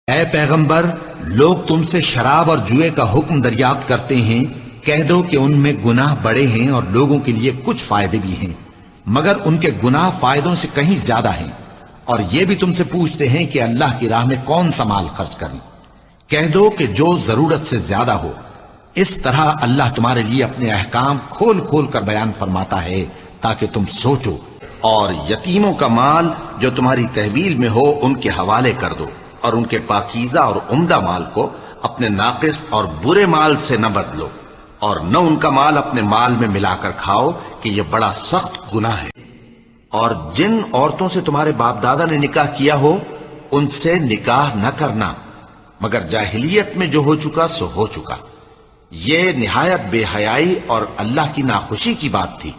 اے پیغمبر، لوگ تم سے شراب اور جوئے کا حکم دریافت کرتے ہیں، کہہ دو کہ ان میں گناہ بڑے ہیں اور لوگوں کے لیے کچھ فائدے بھی ہیں، مگر ان کے گناہ فائدوں سے کہیں زیادہ ہیں۔ اور یہ بھی تم سے پوچھتے ہیں کہ اللہ کی راہ میں کون سا مال خرچ کریں، کہہ دو کہ جو ضرورت سے زیادہ ہو۔ اس طرح اللہ تمہارے لیے اپنے احکام کھول کھول کر بیان فرماتا ہے تاکہ تم سوچو۔ اور یتیموں کا مال جو تمہاری تحویل میں ہو ان کے حوالے کر دو، اور ان کے پاکیزہ اور عمدہ مال کو اپنے ناقص اور برے مال سے نہ بدلو، اور نہ ان کا مال اپنے مال میں ملا کر کھاؤ کہ یہ بڑا سخت گناہ ہے۔ اور جن عورتوں سے تمہارے باپ دادا نے نکاح کیا ہو ان سے نکاح نہ کرنا، مگر جاہلیت میں جو ہو چکا سو ہو چکا۔ یہ نہایت بے حیائی اور اللہ کی ناخوشی کی بات تھی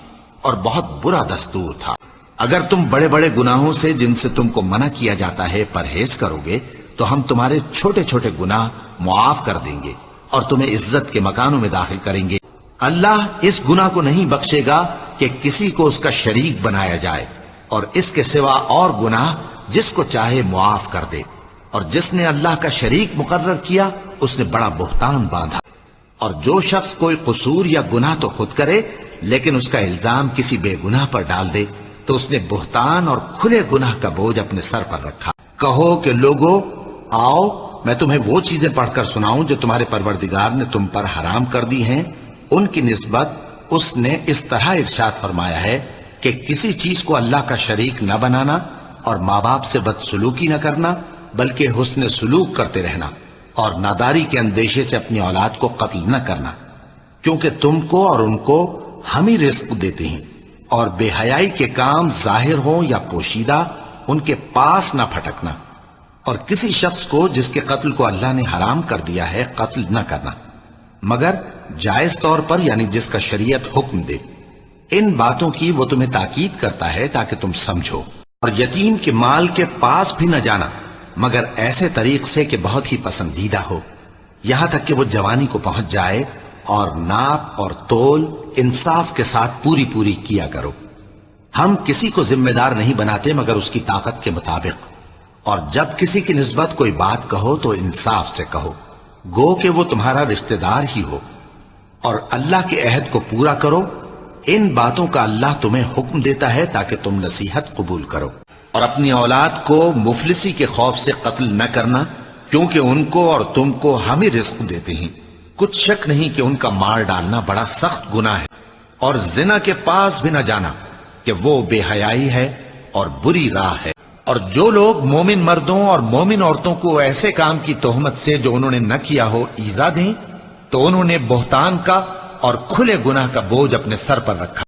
اور بہت برا دستور تھا۔ اگر تم بڑے بڑے گناہوں سے جن سے تم کو منع کیا جاتا ہے پرہیز کرو گے تو ہم تمہارے چھوٹے چھوٹے گناہ معاف کر دیں گے اور تمہیں عزت کے مکانوں میں داخل کریں گے۔ اللہ اس گناہ کو نہیں بخشے گا کہ کسی کو اس کا شریک بنایا جائے، اور اس کے سوا اور گناہ جس کو چاہے معاف کر دے، اور جس نے اللہ کا شریک مقرر کیا اس نے بڑا بہتان باندھا۔ اور جو شخص کوئی قصور یا گناہ تو خود کرے لیکن اس کا الزام کسی بے گناہ پر ڈال دے تو اس نے بہتان اور کھلے گناہ کا بوجھ اپنے سر پر رکھا۔ کہو کہ لوگو آؤ میں تمہیں وہ چیزیں پڑھ کر سناؤں جو تمہارے پروردگار نے تم پر حرام کر دی ہیں۔ ان کی نسبت اس نے اس طرح ارشاد فرمایا ہے کہ کسی چیز کو اللہ کا شریک نہ بنانا، اور ماں باپ سے بدسلوکی نہ کرنا بلکہ حسن سلوک کرتے رہنا، اور ناداری کے اندیشے سے اپنی اولاد کو قتل نہ کرنا، کیونکہ تم کو اور ان کو ہم ہی رزق دیتے ہیں۔ اور بے حیائی کے کام ظاہر ہوں یا پوشیدہ ان کے پاس نہ پھٹکنا، اور کسی شخص کو جس کے قتل کو اللہ نے حرام کر دیا ہے قتل نہ کرنا، مگر جائز طور پر، یعنی جس کا شریعت حکم دے۔ ان باتوں کی وہ تمہیں تاکید کرتا ہے تاکہ تم سمجھو۔ اور یتیم کے مال کے پاس بھی نہ جانا مگر ایسے طریق سے کہ بہت ہی پسندیدہ ہو، یہاں تک کہ وہ جوانی کو پہنچ جائے، اور ناپ اور تول انصاف کے ساتھ پوری پوری کیا کرو۔ ہم کسی کو ذمہ دار نہیں بناتے مگر اس کی طاقت کے مطابق، اور جب کسی کی نسبت کوئی بات کہو تو انصاف سے کہو، گو کہ وہ تمہارا رشتہ دار ہی ہو، اور اللہ کے عہد کو پورا کرو۔ ان باتوں کا اللہ تمہیں حکم دیتا ہے تاکہ تم نصیحت قبول کرو۔ اور اپنی اولاد کو مفلسی کے خوف سے قتل نہ کرنا، کیونکہ ان کو اور تم کو ہم ہی رزق دیتے ہیں۔ کچھ شک نہیں کہ ان کا مار ڈالنا بڑا سخت گناہ ہے۔ اور زنا کے پاس بھی نہ جانا کہ وہ بے حیائی ہے اور بری راہ ہے۔ اور جو لوگ مومن مردوں اور مومن عورتوں کو ایسے کام کی تہمت سے جو انہوں نے نہ کیا ہو ایذا دیں تو انہوں نے بہتان کا اور کھلے گناہ کا بوجھ اپنے سر پر رکھا۔